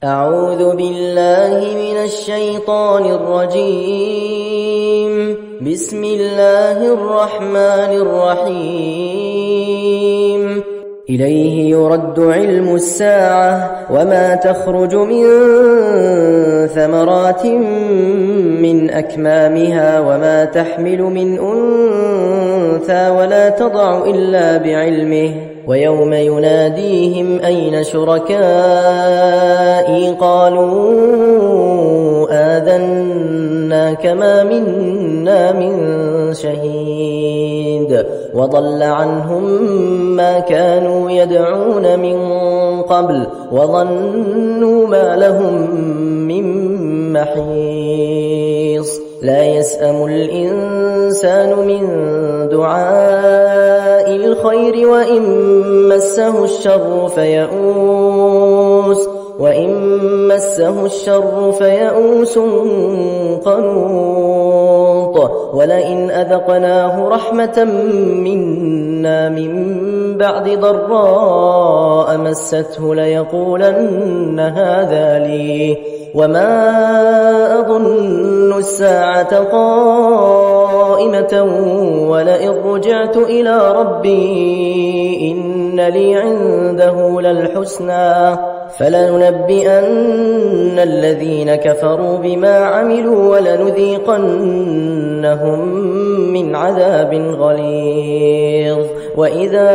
أعوذ بالله من الشيطان الرجيم. بسم الله الرحمن الرحيم. إليه يرد علم الساعة وما تخرج من ثمرات من أكمامها وما تحمل من أنثى ولا تضع إلا بعلمه ويوم يناديهم أين شركائي قالوا آذناك ما منا من شهيد وضل عنهم ما كانوا يدعون من قبل وظنوا ما لهم من محيص لا يسأم الإنسان من دعاء الخير وإن مسه الشر فيئوس قنوط ولئن أذقناه رحمة منا من بعد ضراء مسته ليقولن هذا لي وما أظن الساعة قائمة ولئن رجعت إلى ربي إن لي عنده للحسنى فلننبئن الذين كفروا بما عملوا ولنذيقنهم من عذاب غليظ. وإذا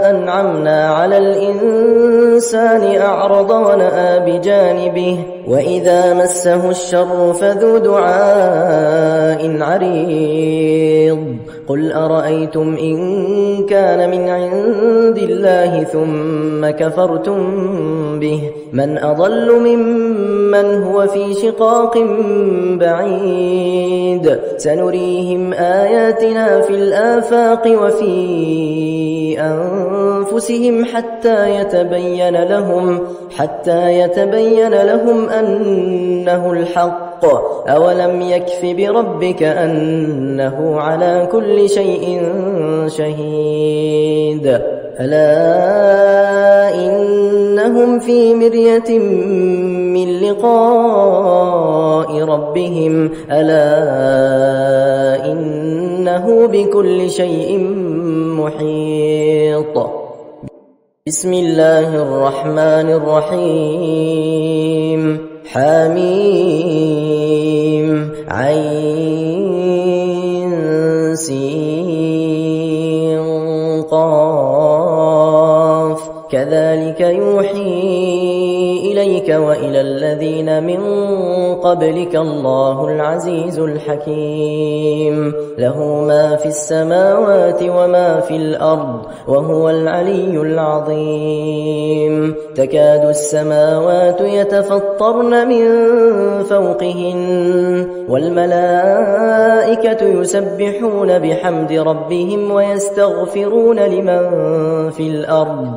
أنعمنا على الإنسان أعرض ونأى بجانبه وإذا مسه الشر فذو دعاء عريض. قل أرأيتم إن كان من عند الله ثم كفرتم به من أضل ممن هو في شقاق بعيد. سنريهم آياتنا في الآفاق وفي أنفسهم حتى يتبين لهم أنه الحق. أولم يكف بربك أنه على كل شيء شهيد. ألا إنهم في مرية من لقاء ربهم ألا إنه بكل شيء محيط. بسم الله الرحمن الرحيم. حميم عين سين قاف كذلك يوحي إليك وإلى الذين من قبلك الله العزيز الحكيم. له ما في السماوات وما في الأرض وهو العلي العظيم. تكاد السماوات يتفطرن من فوقهن والملائكة يسبحون بحمد ربهم ويستغفرون لمن في الأرض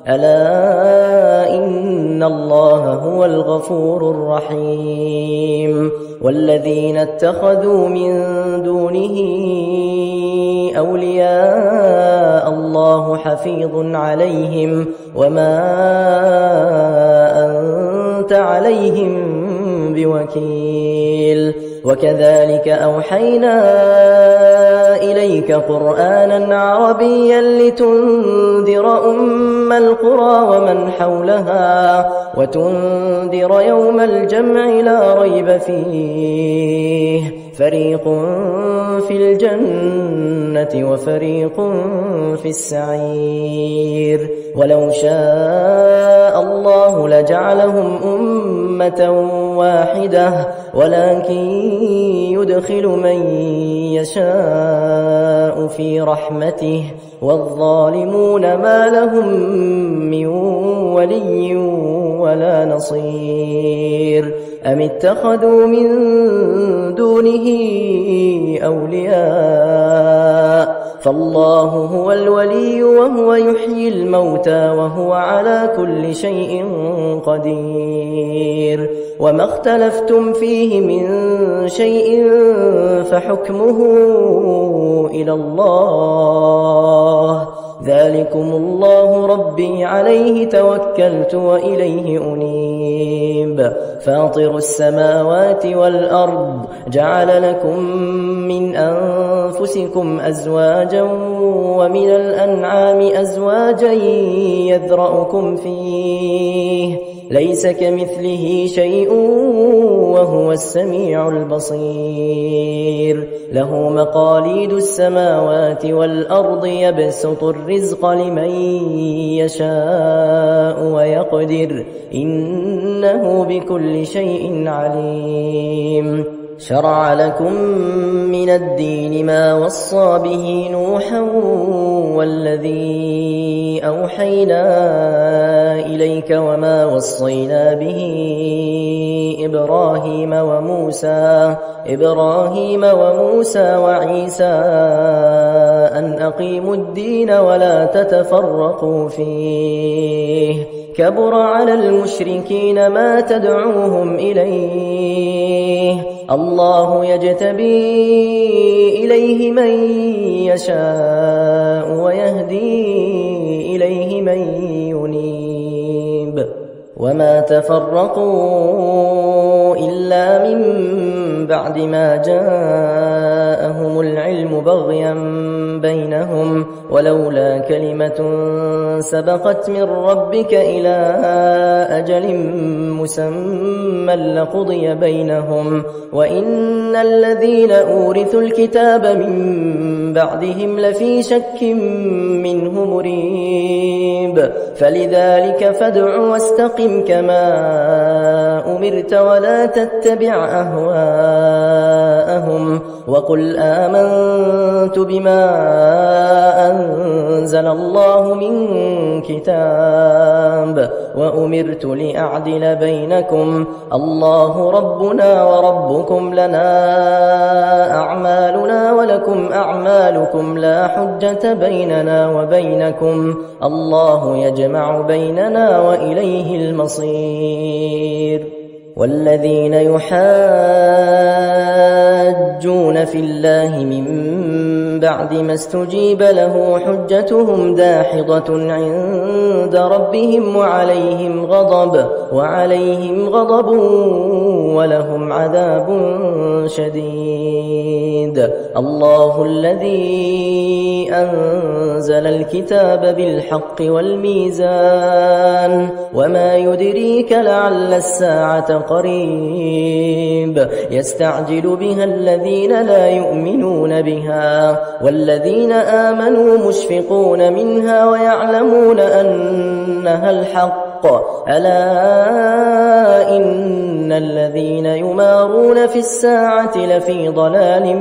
ألا إن الله هو الغفور الرحيم. والذين اتخذوا من دونه أولياء الله حفيظ عليهم وما أنت عليهم بوكيل. وكذلك أوحينا إليك قرآنا عربيا لتنذر أم القرى ومن حولها وتنذر يوم الجمع لا ريب فيه فريق في الجنة وفريق في السعير. ولو شاء الله لجعلهم أمة واحدة ولكن يدخل من يشاء في رحمته والظالمون ما لهم من ولي ولا نصير. أم اتخذوا من دونه أولياء فالله هو الولي وهو يحيي الموتى وهو على كل شيء قدير. وما اختلفتم فيه من شيء فحكمه إلى الله ذلكم الله ربي عليه توكلت وإليه أنيب فاطر السماوات والأرض جعل لكم من أنفسكم أزواجا ومن الأنعام أزواجا يذرأكم فيه ليس كمثله شيء وهو السميع البصير له مقاليد السماوات والأرض يبسط الرزق لمن يشاء ويقدر إنه بكل شيء عليم شرع لكم من الدين ما وصى به نوحا والذي أوحينا إليك وما وصينا به إبراهيم وموسى وعيسى أن أقيموا الدين ولا تتفرقوا فيه كبر على المشركين ما تدعوهم إليه الله يجتبي إليه من يشاء ويهدي إليه من ينيب وما تفرقوا إلا من بعد ما جاءهم العلم بغيا بينهم ولولا كلمة سبقت من ربك إلى أجل مسمى لقضي بينهم وإن الذين أورثوا الكتاب من بعدهم لفي شك منه مريب فلذلك فادع واستقم كما أمرت ولا تتبع أهواءهم وقل آمنت بما أنزل الله من كتاب وأمرت لأعدل بينكم الله ربنا وربكم لنا أعمالنا ولكم أعمالكم لا حجة بيننا وبينكم الله يجمع بيننا وإليه المصير والذين يحاجون في الله من بعد ما استجيب له حجتهم داحضة عند ربهم وعليهم غضب ولهم عذاب شديد الله الذي أنزل الكتاب بالحق والميزان وما يدريك لعل الساعة قريب يستعجل بها الذين لا يؤمنون بها والذين آمنوا مشفقون منها ويعلمون أنها الحق ألا إن الذين يمارون في الساعة لفي ضلال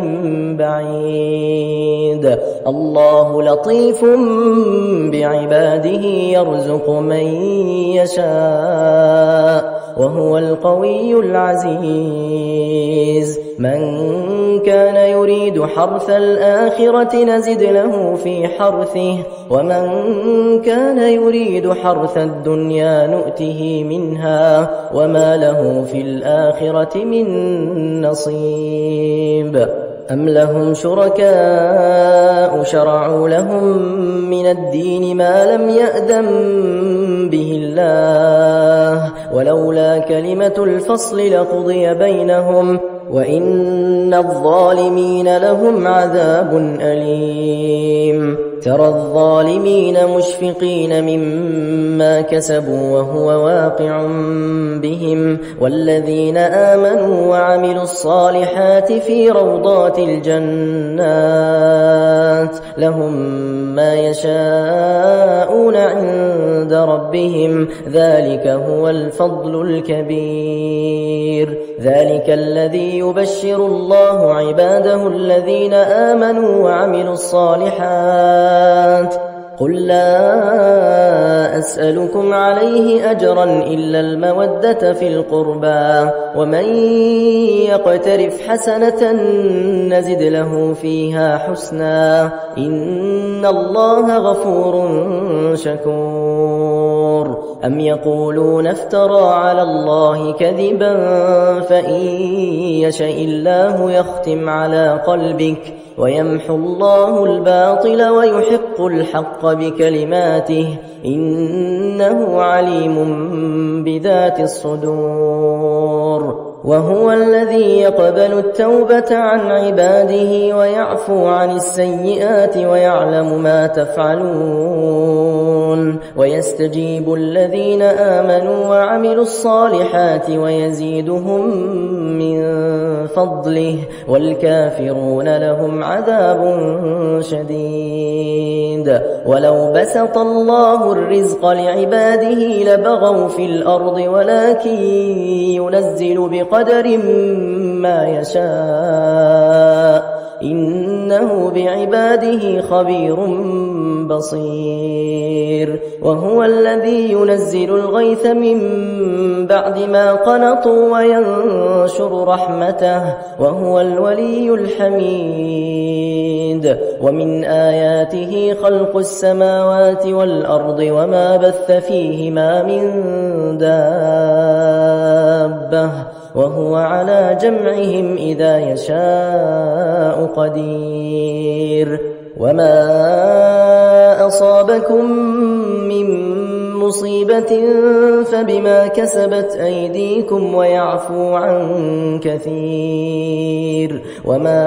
بعيد الله لطيف بعباده يرزق من يشاء وهو القوي العزيز من كان يريد حرث الآخرة نزد له في حرثه ومن كان يريد حرث الدنيا نؤته منها وما له في الآخرة من نصيب أم لهم شركاء شرعوا لهم من الدين ما لم يأذن به الله ولولا كلمة الفصل لقضي بينهم وإن الظالمين لهم عذاب أليم ترى الظالمين مشفقين مما كسبوا وهو واقع بهم والذين آمنوا وعملوا الصالحات في روضات الجنات لهم ما يشاءون عند ربهم ذلك هو الفضل الكبير ذلك الذي يبشر الله عباده الذين آمنوا وعملوا الصالحات قل لا أسألكم عليه أجرا إلا المودة في القربى ومن يقترف حسنة نزد له فيها حسنا إن الله غفور شكور أم يقولون افترى على الله كذبا فإن يشاء الله يختم على قلبك ويمحو الله الباطل ويحق الحق بكلماته إنه عليم بذات الصدور وهو الذي يقبل التوبة عن عباده ويعفو عن السيئات ويعلم ما تفعلون ويستجيب الذين آمنوا وعملوا الصالحات ويزيدهم من فضله والكافرون لهم عذاب شديد ولو بسط الله الرزق لعباده لبغوا في الأرض ولكن ينزل بقدر ما يشاء إنه بعباده خبير بصير وهو الذي ينزل الغيث من بعد ما قنطوا وينشر رحمته وهو الولي الحميد ومن آياته خلق السماوات والأرض وما بث فيهما من دابة وهو على جمعهم إذا يشاء قدير وما أصابكم من مصيبة فبما كسبت أيديكم ويعفو عن كثير وما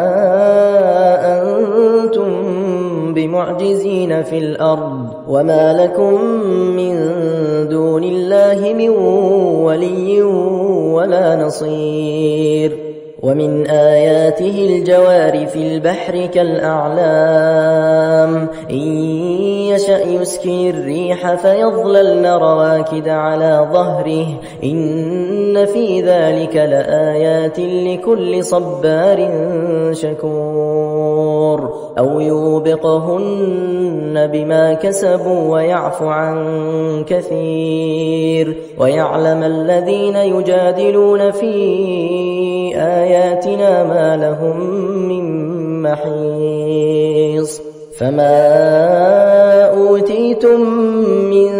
أنتم بمعجزين في الأرض وما لكم من دون الله من ولي ولا نصير ومن آياته الجوار في البحر كالأعلام إن يشأ يسكن الريح فيظللن رواكد على ظهره إن في ذلك لآيات لكل صبار شكور أو يوبقهن بما كسبوا ويعفو عن كثير ويعلم الذين يجادلون في آياتنا ما لهم من محيص فما أوتيتم من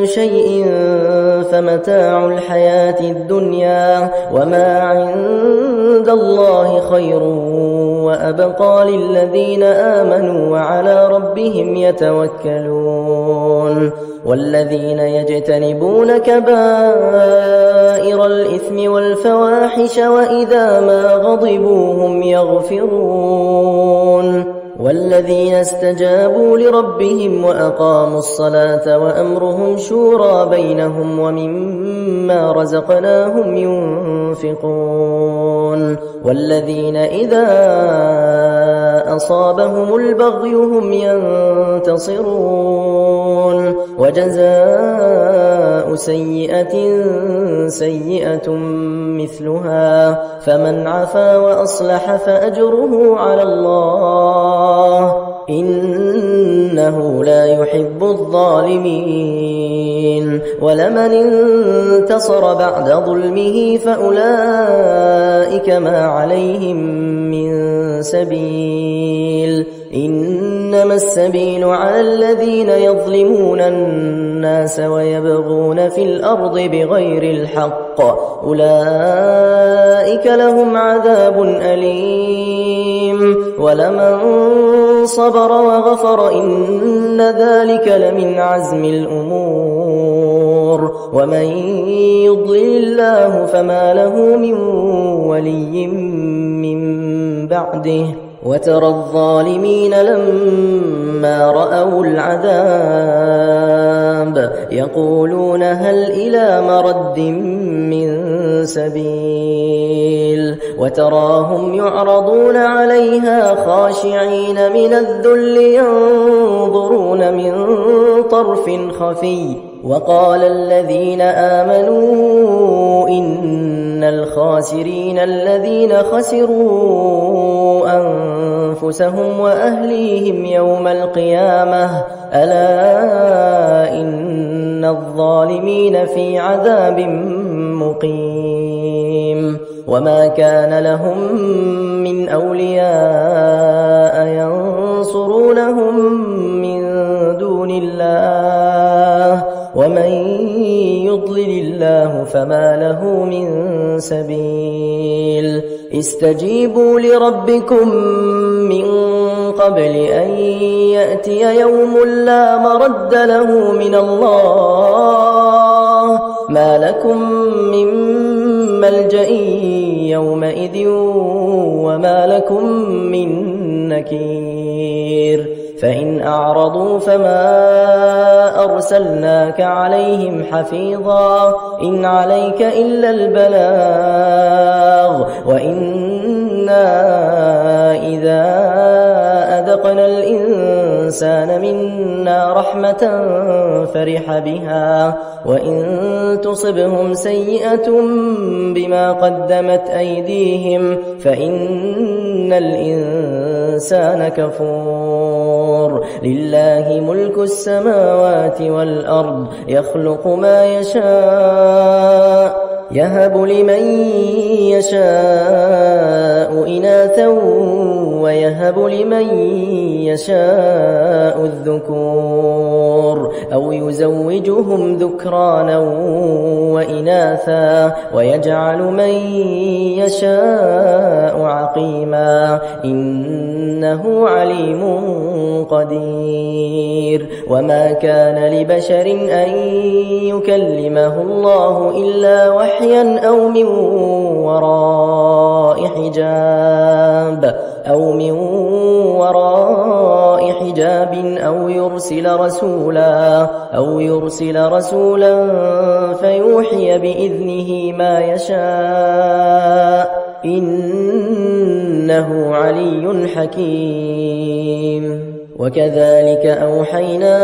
شيء فمتاع الحياة الدنيا وما عند الله خير وأبقى للذين آمنوا وعلى ربهم يتوكلون والذين يجتنبون كبائر الإثم والفواحش وإذا ما غضبوا هم يغفرون والذين استجابوا لربهم وأقاموا الصلاة وأمرهم شورى بينهم ومما رزقناهم ينفقون والذين إذا أصابهم البغي هم ينتصرون وجزاء سيئة سيئة مثلها فمن عفا وأصلح فأجره على الله إنه لا يحب الظالمين ولمن انتصر بعد ظلمه فأولئك ما عليهم من سبيل إنما السبيل على الذين يظلمون الناس ويبغون في الأرض بغير الحق أولئك لهم عذاب أليم ولمن صبر وغفر إن ذلك لمن عزم الأمور ومن يضلل الله فما له من ولي من بعده وترى الظالمين لما رأوا العذاب يقولون هل إلى مرد من سبيل وتراهم يعرضون عليها خاشعين من الذل ينظرون من طرف خفي وقال الذين آمنوا إن الخاسرين الذين خسروا أنفسهم وأهليهم يوم القيامة ألا إن الظالمين في عذاب مقيم وما كان لهم من أولياء ينصرونهم من دون الله ومن يضلل الله فما له من سبيل استجيبوا لربكم من قبل أن يأتي يوم لا مرد له من الله ما لكم من ملجأ يومئذ وما لكم من نكير فإن أعرضوا فما أرسلناك عليهم حفيظا إن عليك إلا البلاغ وإنا إذا أذقنا الإنسان منا رحمة فرح بها وإن تصبهم سيئة بما قدمت أيديهم فإن الإنسان كفور لله ملك السماوات والأرض يخلق ما يشاء يهب لمن يشاء إناثا ويهب لمن يشاء الذكور أو يزوجهم ذكرانا وإناثا ويجعل من يشاء عقيما إنه عليم قدير وما كان لبشر أن يكلمه الله إلا وحيا أو من وراء حجاب أو يرسل رسولا فيوحي بإذنه ما يشاء إنه علي حكيم وكذلك أوحينا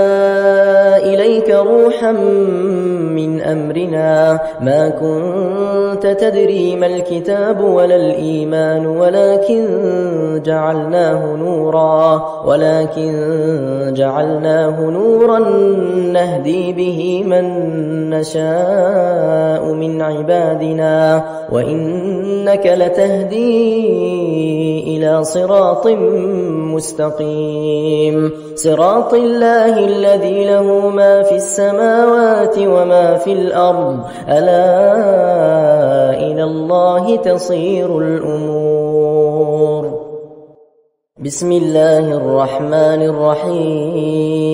إليك روحا من أمرنا ما كنت تدري ما الكتاب ولا الإيمان ولكن جعلناه نورا نهدي به من نشاء من عبادنا وإنك لتهدي إلى صراط مستقيم صراط الله الذي له ما في السماوات وما في الأرض ألا إلى الله تصير الأمور بسم الله الرحمن الرحيم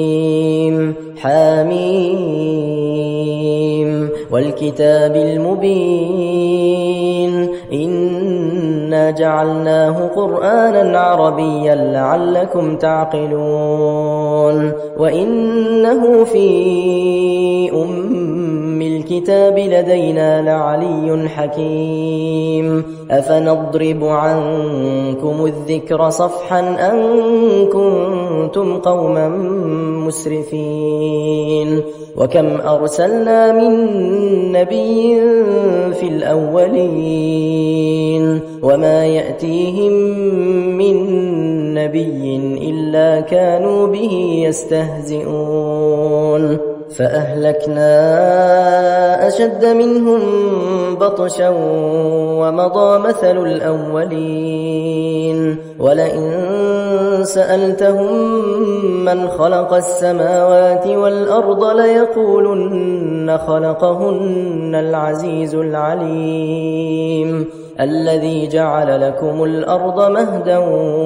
حميم والكتاب المبين إنا جعلناه قرآنا عربيا لعلكم تعقلون وإنه في الكتاب لدينا لعلي حكيم أفنضرب عنكم الذكر صفحا أن كنتم قوما مسرفين وكم أرسلنا من نبي في الأولين وما يأتيهم من نبي إلا كانوا به يستهزئون فأهلكنا أشد منهم بطشا ومضى مثل الأولين ولئن سألتهم من خلق السماوات والأرض ليقولن خلقهن العزيز العليم الذي جعل لكم الأرض مهدا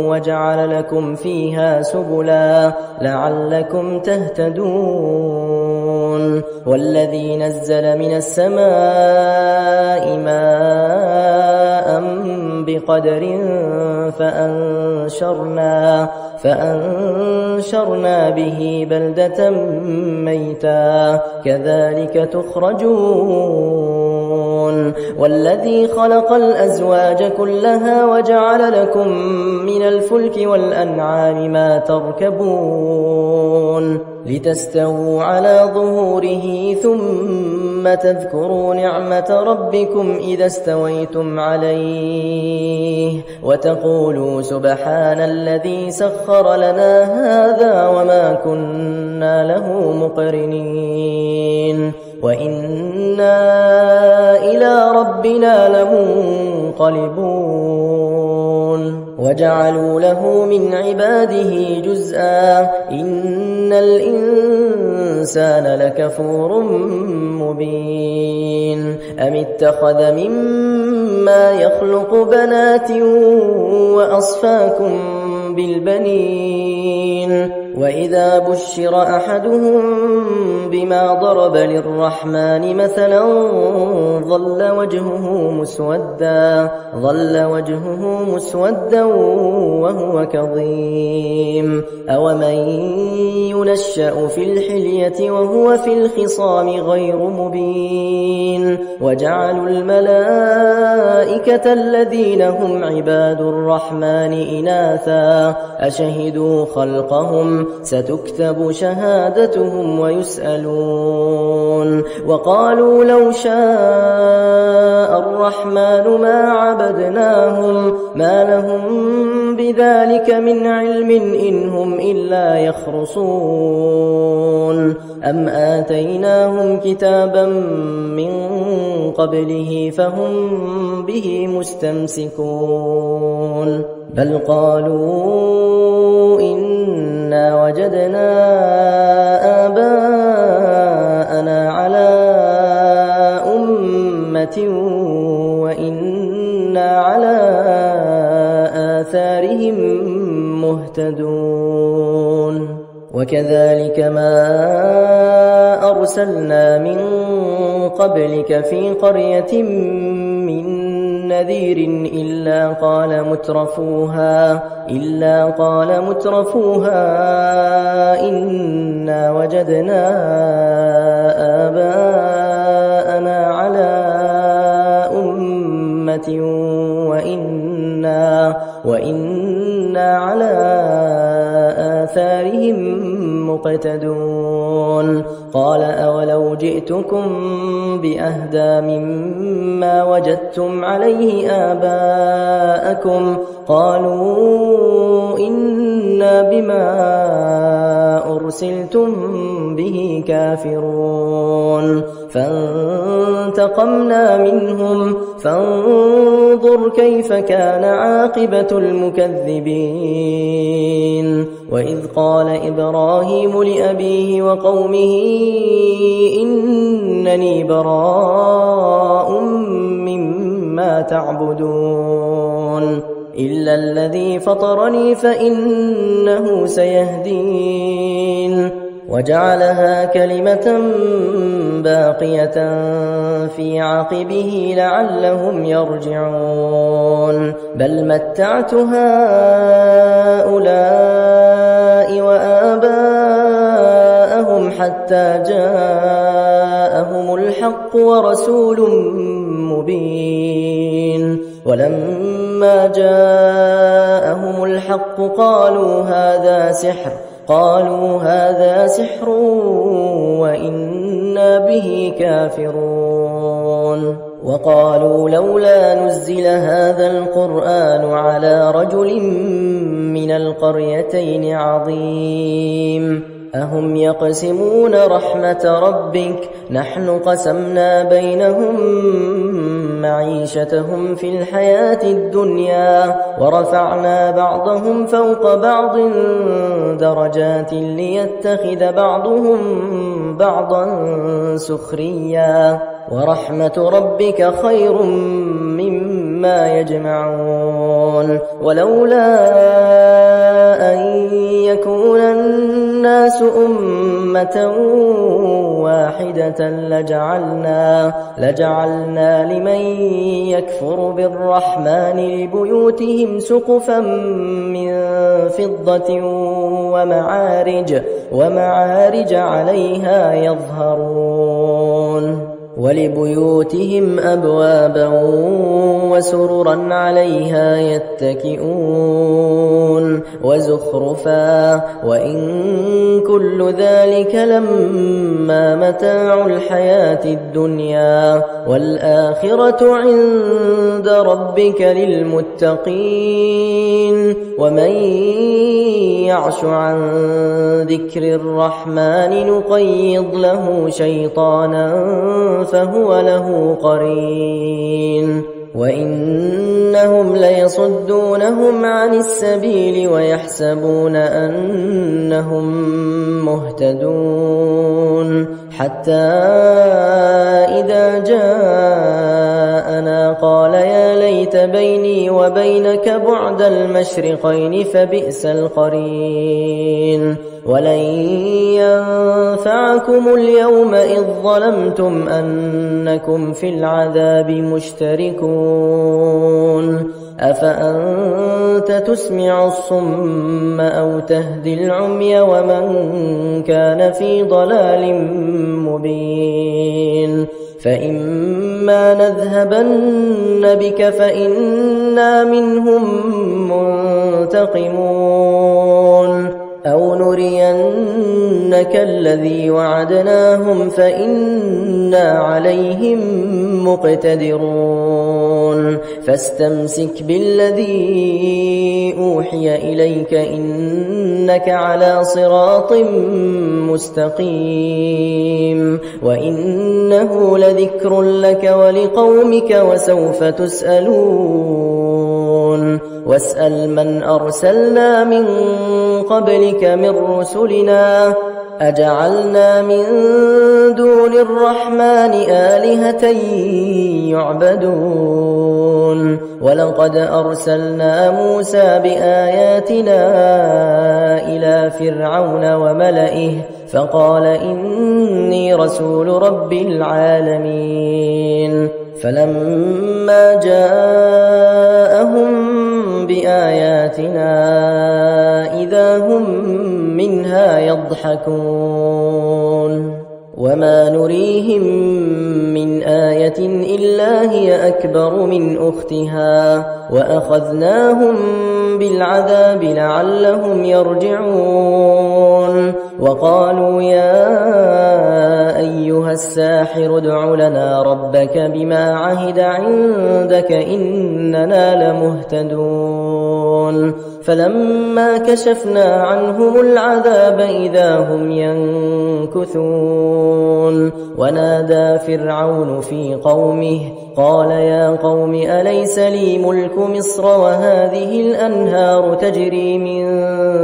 وجعل لكم فيها سبلا لعلكم تهتدون والذي نزل من السماء ماء بقدر فأنشرنا به بلدة ميتا كذلك تخرجون والذي خلق الأزواج كلها وجعل لكم من الفلك والأنعام ما تركبون لتستووا على ظهوره ثم تذكروا نعمة ربكم إذا استويتم عليه وتقولوا سبحان الذي سخر لنا هذا وما كنا له مقرنين وإنا إلى ربنا لمنقلبون وجعلوا له من عباده جزءا إن الإنسان لكفور مبين أم اتخذ مما يخلق بنات وأصفاكم بالبنين وإذا بشر أحدهم بما ضرب للرحمن مثلا ظل وجهه مسودا وهو كظيم أومن ينشأ في الحلية وهو في الخصام غير مبين وجعلوا الملائكة الذين هم عباد الرحمن إناثا أشهدوا خلقهم ستكتب شهادتهم ويسألون وقالوا لو شاء الرحمن ما عبدناهم ما لهم بذلك من علم إن هم إلا يخرصون أم آتيناهم كتابا من قبله فهم به مستمسكون بل قالوا إنا وجدنا آباءنا على أمة وإنا على آثارهم مهتدون وكذلك ما أرسلنا من قبلك في قرية من نذير إلا قال مترفوها إنا وجدنا آباءنا على أمة وإنا على آثارهم مقتدون قال أولو جئتكم بأهدى مما وجدتم عليه آباءكم قالوا إنا بما أرسلتم به كافرون فانتقمنا منهم فانظر كيف كان عاقبة المكذبين وإذ قال إبراهيم لأبيه وقومه إنني براء مما تعبدون إلا الذي فطرني فإنه سيهدين وجعلها كلمة باقية في عقبه لعلهم يرجعون بل متعت هؤلاء وآباءهم حتى جاءهم الحق ورسول مبين ولما جاءهم الحق قالوا هذا سحر وإنا به كافرون وقالوا لولا نزل هذا القرآن على رجل من القريتين عظيم أهم يقسمون رحمة ربك نحن قسمنا بينهم معيشتهم في الحياة الدنيا ورفعنا بعضهم فوق بعض درجات ليتخذ بعضهم بعضا سخريا ورحمة ربك خير مما يجمعون ولولا أن يكون الناس أمة واحدة لجعلنا لمن يكفر بالرحمن لبيوتهم سقفا من فضة ومعارج عليها يظهرون ولبيوتهم أبوابا وسررا عليها يتكئون وزخرفا وإن كل ذلك لما متاع الحياة الدنيا والآخرة عند ربك للمتقين ومن يعش عن ذكر الرحمن نقيض له شيطانا فهو له قرين وإنهم ليصدونهم عن السبيل ويحسبون أنهم مهتدون حتى إذا جاءنا قال يا ليت خليت بيني وبينك بعد المشرقين فبئس القرين ولن ينفعكم اليوم إذ ظلمتم أنكم في العذاب مشتركون أفأنت تسمع الصم أو تهدي العمي ومن كان في ضلال مبين فإما نذهبن بك فإنا منهم منتقمون أو نرينك الذي وعدناهم فإنا عليهم مقتدرون فاستمسك بالذي أوحي إليك إنك على صراط مستقيم وإنه لذكر لك ولقومك وسوف تسألون واسأل من أرسلنا من قبلك من رسلنا أجعلنا من دون الرحمن آلهة يعبدون ولقد أرسلنا موسى بآياتنا إلى فرعون وملئه فقال إني رسول رب العالمين فلما جاءهم بآياتنا إذا هم منها يضحكون وما نريهم من آية إلا هي أكبر من أختها وأخذناهم بالعذاب لعلهم يرجعون وقالوا يا أيها الساحر ادع لنا ربك بما عهد عندك إننا لمهتدون فلما كشفنا عنهم العذاب إذا هم ينكثون ونادى فرعون في قومه قال يا قوم أليس لي ملك مصر وهذه الأنهار تجري من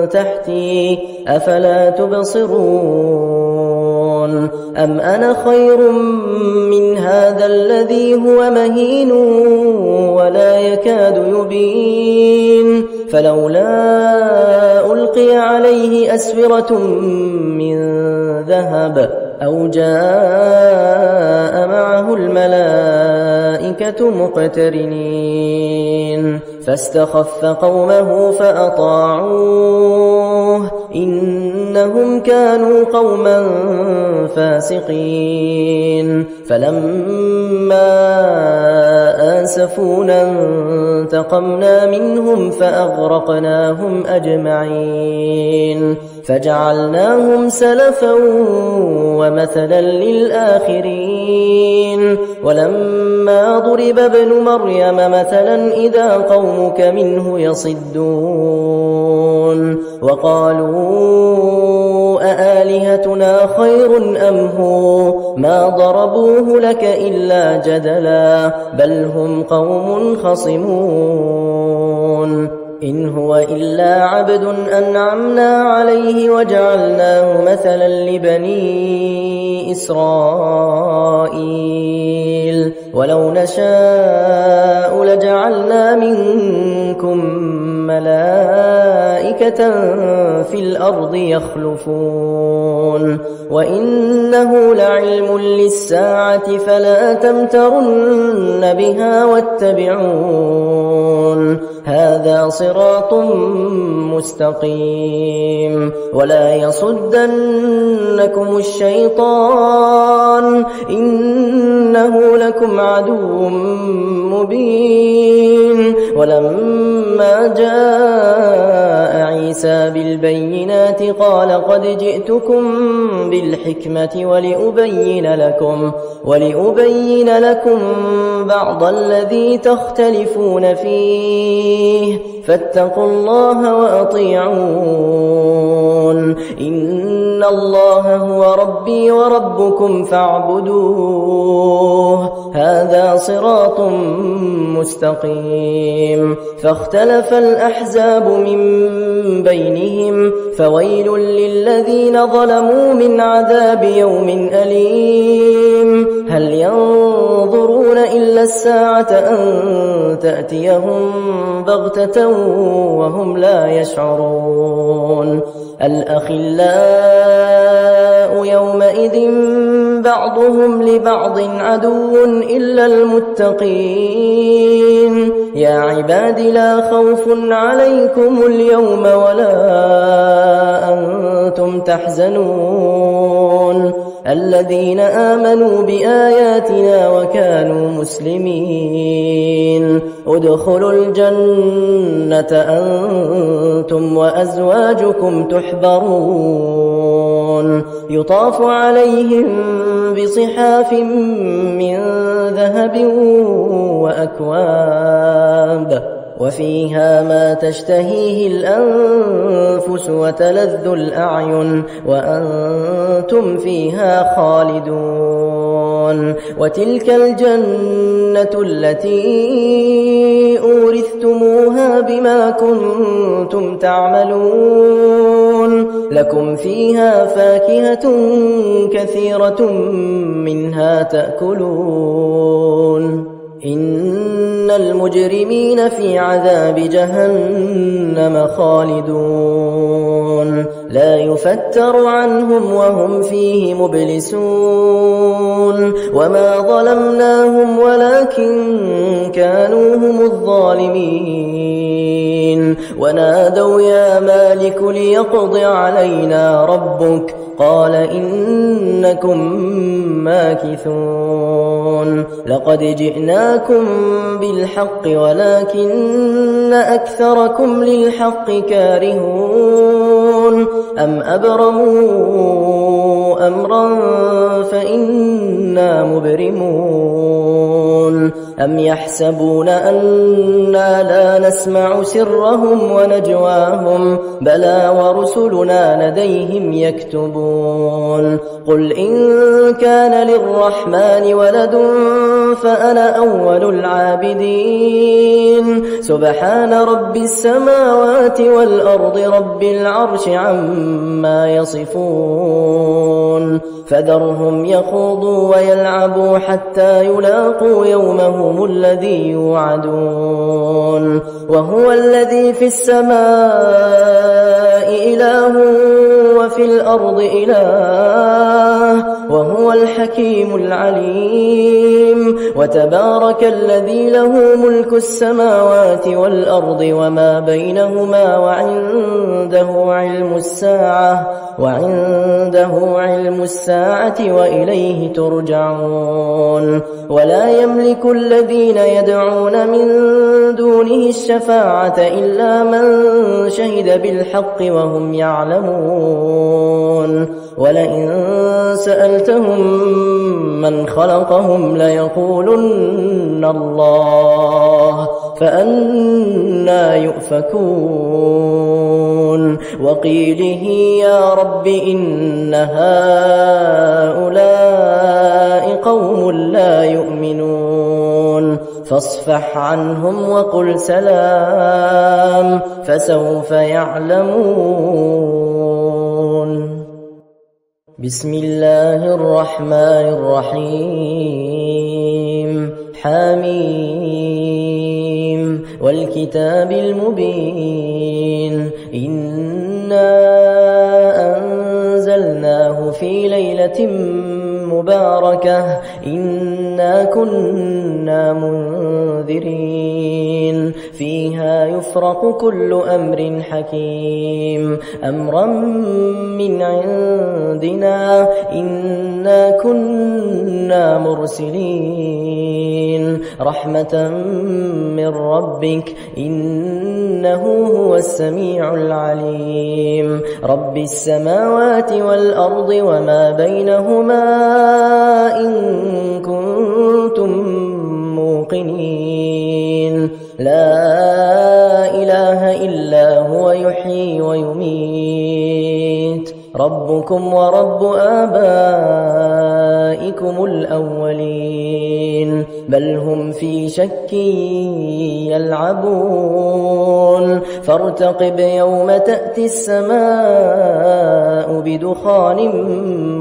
تحتي أفلا تبصرون أم أنا خير من هذا الذي هو مهين ولا يكاد يبين فلولا ألقي عليه أسورة من ذهب أو جاء معه الملائكة مقترنين فاستخف قومه فأطاعوه إنهم كانوا قوما فاسقين فلما آسفونا انتقمنا منهم فأغرقناهم أجمعين فجعلناهم سلفا ومثلا للآخرين ولما ضرب ابن مريم مثلا إذا قومك منه يصدون وقالوا أآلهتنا خير أم هو ما ضربوه لك إلا جدلا بل هم قوم خصمون إن هو إلا عبد أنعمنا عليه وجعلناه مثلا لبني إسرائيل ولو نشاء لجعلنا منكم ملائكة في الأرض يخلفون وإنه لعلم للساعة فلا تمترن بها واتبعون هذا صراط مستقيم ولا يصدنكم الشيطان إنه لكم عدو مبين ولما جاء عيسى بالبينات قال قد جئتكم بالحكمة ولأبين لكم بعض الذي تختلفون فيه فاتقوا الله وأطيعون إن الله هو ربي وربكم فاعبدوه هذا صراط مستقيم فاختلف الأحزاب من بينهم فويل للذين ظلموا من عذاب يوم أليم هل ينظرون إلا الساعة أن تأتيهم بغتة وهم لا يشعرون الأخلاء يومئذ بعضهم لبعض عدو إلا المتقين يا عباد لا خوف عليكم اليوم ولا أنتم تحزنون الذين آمنوا بآياتنا وكانوا مسلمين ادخلوا الجنة أنتم وأزواجكم تحبرون يطاف عليهم بصحاف من ذهب وأكواب وفيها ما تشتهيه الأنفس وتلذ الأعين وأنتم فيها خالدون وتلك الجنة التي أورثتموها بما كنتم تعملون لكم فيها فاكهة كثيرة منها تأكلون إن المجرمين في عذاب جهنم خالدون لا يفتر عنهم وهم فيه مبلسون وما ظلمناهم ولكن كانوا هم الظالمين ونادوا يا مالك ليقض علينا ربك قال إنكم ماكثون لقد جئناكم بالحق ولكن أكثركم للحق كارهون أم أبرموا أمرا فإنا مبرمون أم يحسبون أنا لا نسمع سرهم ونجواهم بلى ورسلنا لديهم يكتبون قل إن كان للرحمن ولد فأنا أول العابدين سبحان رب السماوات والأرض رب العرش عما يصفون فذرهم يخوضوا ويلعبوا حتى يلاقوا يومهم الذي يوعدون وهو الذي في السماء إله وفي الأرض إله وهو الحكيم العليم وتبارك الذي له ملك السماوات والأرض وما بينهما وعنده علم الساعة وإليه ترجعون ولا يملك الذين يدعون من دونه الشفاعة إلا من شهد بالحق وهم يعلمون ولئن سألتهم من خلقهم ليقولن الله فأنى يؤفكون وقيله يا رب إن هؤلاء قوم لا يؤمنون فاصفح عنهم وقل سلام فسوف يعلمون بسم الله الرحمن الرحيم حميم والكتاب المبين إنا أنزلناه في ليلة مباركة إنا كنا منذرين فيها يفرق كل أمر حكيم أمرا من عندنا إنا كنا مرسلين رحمة من ربك إنه هو السميع العليم رب السماوات والأرض وما بينهما إن كنتم موقنين لا إله إلا هو يحيي ويميت ربكم ورب آبائكم الأولين بل هم في شك يلعبون فارتقب يوم تأتي السماء بدخان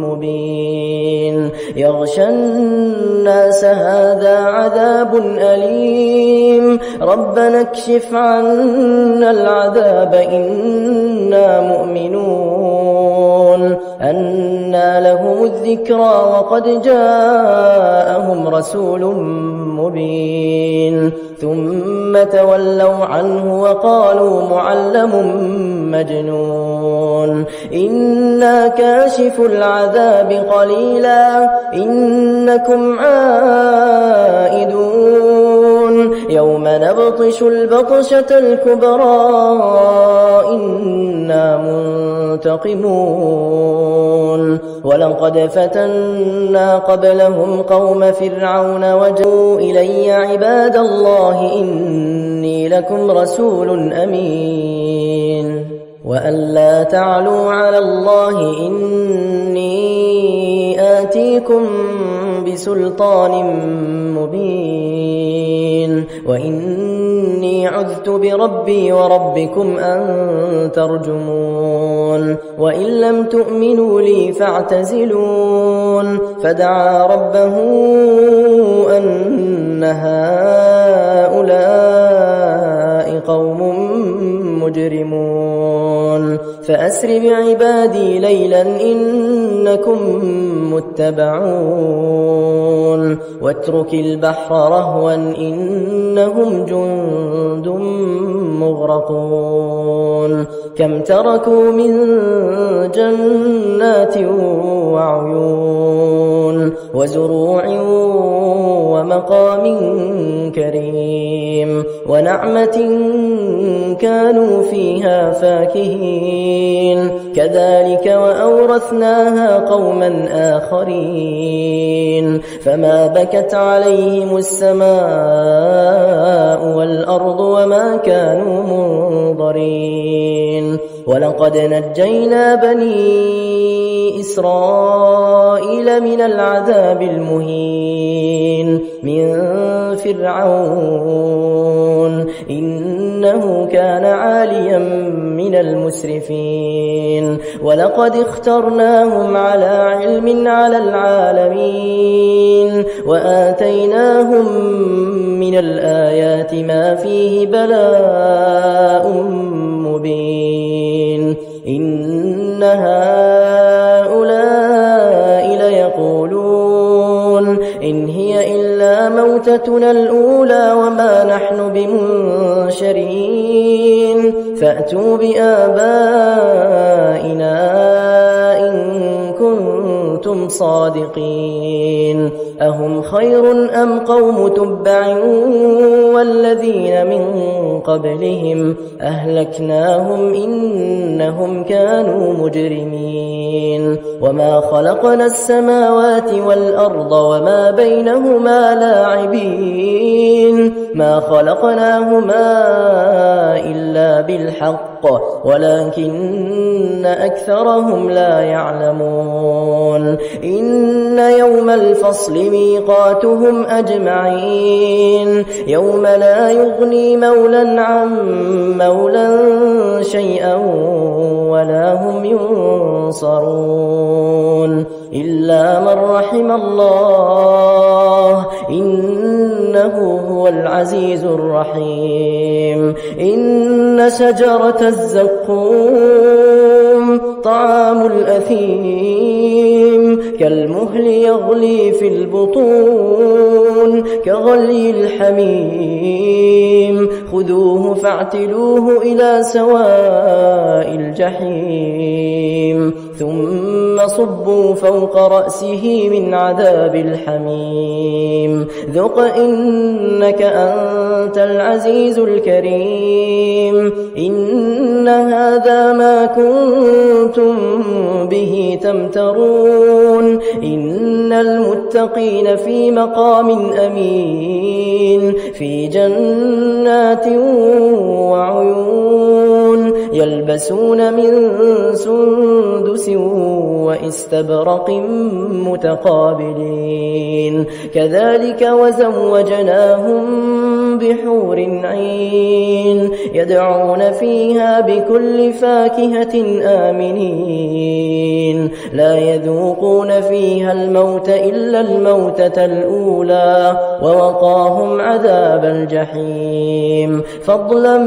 مبين يغشى الناس هذا عذاب أليم ربنا اكشف عنا العذاب إنا مؤمنون أنى لهم الذكرى وقد جاءهم رسول مبين ثم تولوا عنه وقالوا معلم مجنون إنا كاشف العذاب قليلا إنكم عائدون يوم نبطش البطشة الكبرى إنا منتقمون ولقد فتنا قبلهم قوم فرعون وجاءوا إلي عباد الله إني لكم رسول أمين وأن لا تعلوا على الله إني آتيكم بسلطان مبين وإني عذت بربي وربكم أن ترجمون وإن لم تؤمنوا لي فاعتزلون فدعا ربه أن هؤلاء قوم مجرمون فأسر بعبادي ليلا إنكم متبعون واترك البحر رهوا إنهم جند مغرقون كم تركوا من جنات وعيون وزروع ومقام كريم ونعمة كانوا فيها فاكهين كذلك وأورثناها قوما آخرين فما بكت عليهم السماء والأرض وما كانوا منظرين ولقد نجينا بني إسرائيل من العذاب المهين من فرعون إنه كان عاليا من المسرفين ولقد اخترناهم على علم على العالمين وآتيناهم من الآيات ما فيه بلاء مبين إن هؤلاء ليقولون إن هي إلا موتتنا الأولى وما نحن بمنشرين فأتوا بآبائنا إن كنتم صادقين أهم خير أم قوم تبع والذين من قبلهم أهلكناهم إنهم كانوا مجرمين وما خلقنا السماوات والأرض وما بينهما لاعبين ما خلقناهما إلا بالحق ولكن أكثرهم لا يعلمون إن يوم الفصل ميقاتهم أجمعين يوم لا يغني مولا عن مولا شيئا ولا هم ينصرون إلا من رحم الله إنه هو العزيز الرحيم إن شجرة الزقوم طعام الأثيم كالمهل يغلي في البطون كغلي الحميم خذوه فاعتلوه إلى سواء الجحيم ثم صبوا فوق رأسه من عذاب الحميم ذق إنك أنت العزيز الكريم إن هذا ما كنتم به تمترون إن المتقين في مقام أمين في جنات وعيون يلبسون من سندس وإستبرق متقابلين كذلك وزوجناهم بحور عين يدعون فيها بكل فاكهة آمنين لا يذوقون فيها الموت إلا الموتة الأولى ووقاهم عذاب الجحيم فضلا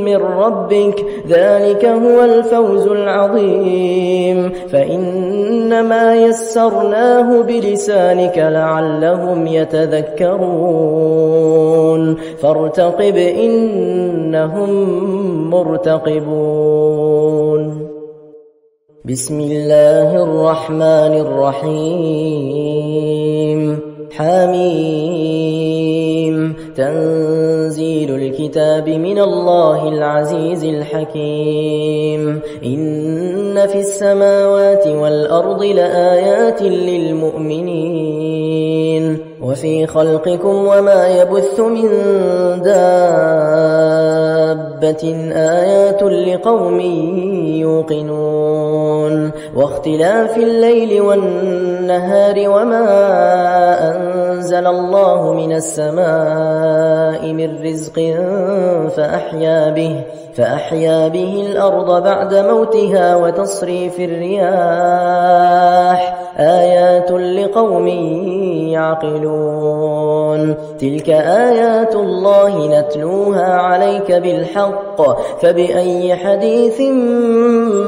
من ربك ذلك هو الفوز العظيم فإنما يسرناه بلسانك لعلهم يتذكرون فارتقب إنهم مرتقبون بسم الله الرحمن الرحيم حميم تنزيل الكتاب من الله العزيز الحكيم إن في السماوات والأرض لآيات للمؤمنين وفي خلقكم وما يبث من دابة آيات لقوم يوقنون واختلاف الليل والنهار وما أنزل الله من السماء من رزق فأحيا به الأرض بعد موتها وتصريف الرياح آيات لقوم يعقلون تلك آيات الله نتلوها عليك بالحق فبأي حديث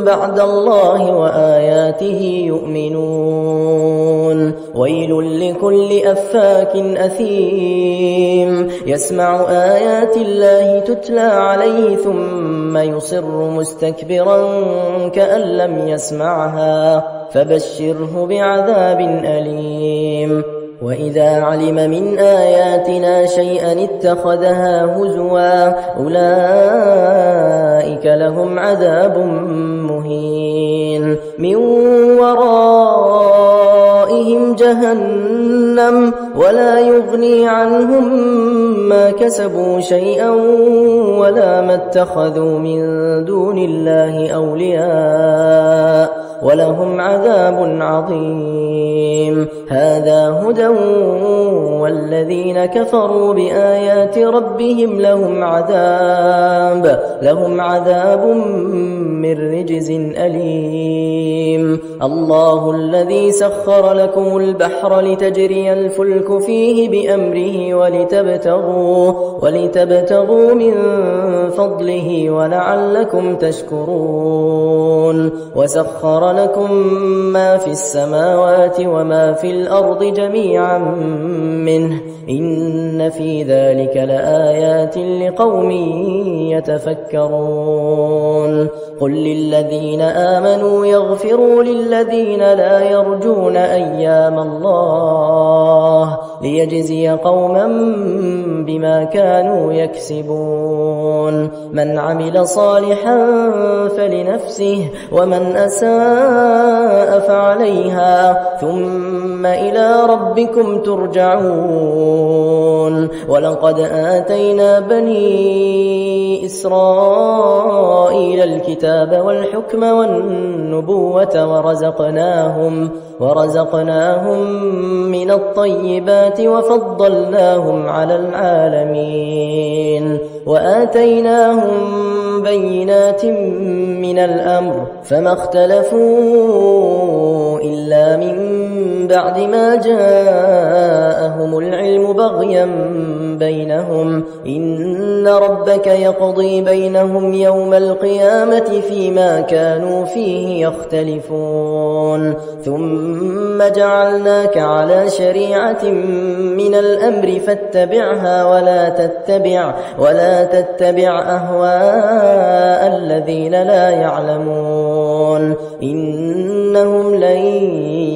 بعد الله وآياته يؤمنون ويل لكل أفاك أثيم يسمع آيات الله تتلى عليه ثم يصر مستكبرا كأن لم يسمعها فبشره بعذاب أليم وإذا علم من آياتنا شيئا اتخذها هزوا أولئك لهم عذاب مهين من ورائهم جهنم ولا يغني عنهم ما كسبوا شيئا ولا ما اتخذوا من دون الله أولياء ولهم عذاب عظيم هذا هدى والذين كفروا بآيات ربهم لهم عذاب من رجز أليم الله الذي سخر لكم البحر لتجري الفلك فيه بأمره ولتبتغوا من فضله ولعلكم تشكرون وسخر لكم ما في السماوات وما في الأرض جميعا منه إن في ذلك لآيات لقوم يتفكرون قل للذين آمنوا يغفروا للذين لا يرجون أيام الله ليجزي قوما بما كانوا يكسبون من عمل صالحا فلنفسه ومن أساء فعليها ثم إلى ربكم ترجعون ورزقناهم ولقد آتينا بني إسرائيل الكتاب والحكم والنبوة ورزقناهم من الطيبات وفضلناهم على العالمين وآتيناهم بينات من الأمر فما اختلفوا إلا من بعد ما جاءهم العلم بغيا بينهم إن ربك يقضي بينهم يوم القيامة فيما كانوا فيه يختلفون ثم جعلناك على شريعة من الأمر فاتبعها ولا تتبع أهواء الذين لا يعلمون إنهم لن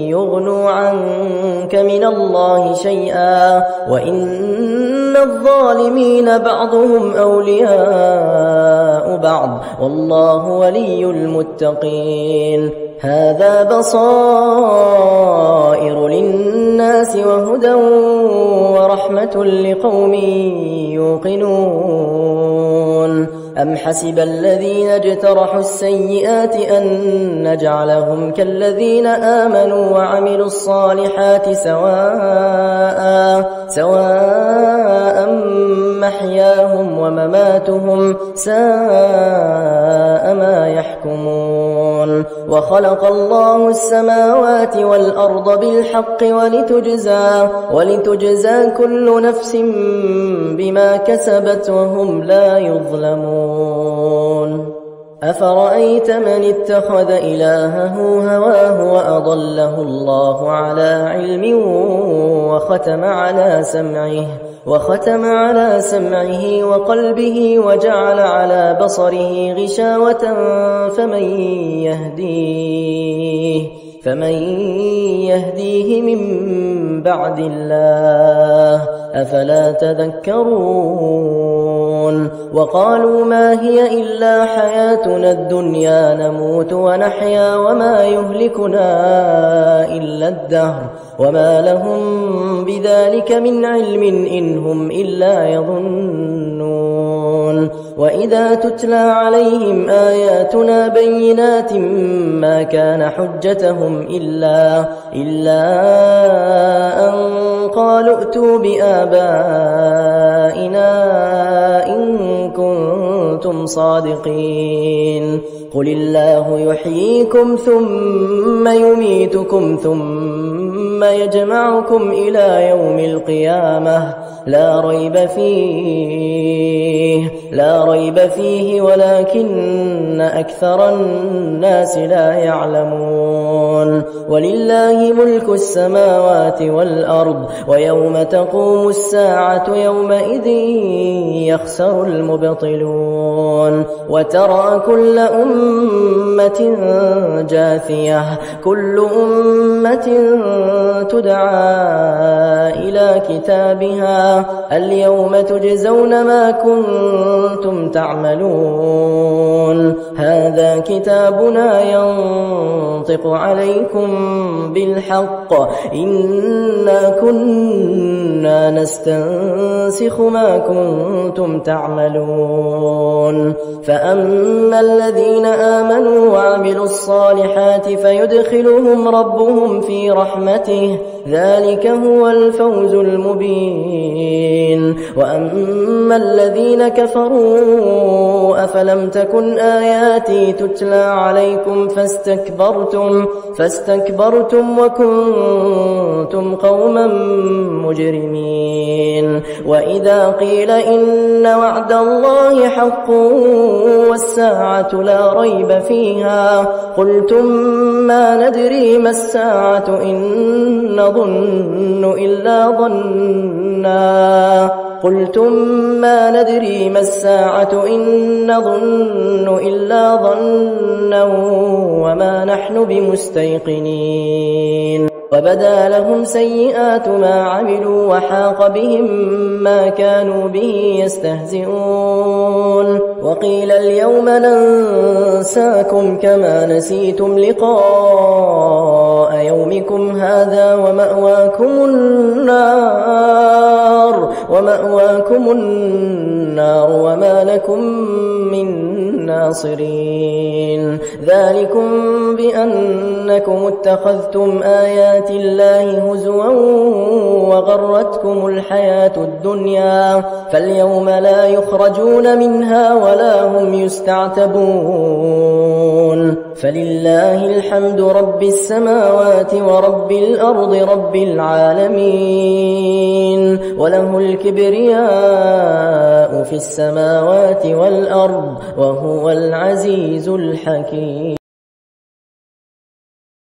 يغنوا عنك من الله شيئا وإن الظالمين بعضهم أولياء بعض والله ولي المتقين هذا بصائر للناس وهدى ورحمة لقوم يوقنون أم حسب الذين اجترحوا السيئات أن نجعلهم كالذين آمنوا وعملوا الصالحات سواء محياهم ومماتهم ساء ما يحكمون وخلق الله السماوات والأرض بالحق ولتجزى كل نفس بما كسبت وهم لا يظلمون أفرأيت من اتخذ إلهه هواه وأضله الله على علم وختم على سمعه وقلبه وجعل على بصره غشاوة فمن يهديه من بعد الله أفلا تذكرون وقالوا ما هي إلا حياتنا الدنيا نموت ونحيا وما يهلكنا إلا الدهر وما لهم بذلك من علم إن هم إلا يظنون وإذا تتلى عليهم آياتنا بينات ما كان حجتهم إلا أن قالوا ائتوا بآبائنا إن كنتم صادقين قل الله يحييكم ثم يميتكم ثم يجمعكم إلى يوم القيامة لا ريب فيه ولكن أكثر الناس لا يعلمون ولله ملك السماوات والأرض ويوم تقوم الساعة يومئذ يخسر المبطلون وترى كل أمة جاثية كل أمة تدعى إلى كتابها اليوم تجزون ما كنتم تعملون هذا كتابنا ينطق عليكم بالحق إنا كنا نستنسخ ما كنتم تعملون فأما الذين آمنوا وعملوا الصالحات فيدخلهم ربهم في رحمته ذلك هو الفوز المبين وأما الذين كفروا أفلم تكن آياتي تتلى عليكم فاستكبرتم وكنتم قوما مجرمين وإذا قيل إن وعد الله حق والساعة لا ريب فيها قلتم ما ندري ما الساعة إن نظن إلا ظنا وما نحن بمستيقنين وبدا لهم سيئات ما عملوا وحاق بهم ما كانوا به يستهزئون وقيل اليوم ننساكم كما نسيتم لقاء يومكم هذا ومأواكم النار وما لكم من ناصرين ذلكم بأنكم اتخذتم آيات الله هزوا وغرتكم الحياة الدنيا فاليوم لا يخرجون منها ولا هم يستعتبون فلله الحمد رب السماوات ورب الأرض رب العالمين وله الكبرياء في السماوات والأرض وهو العزيز الحكيم.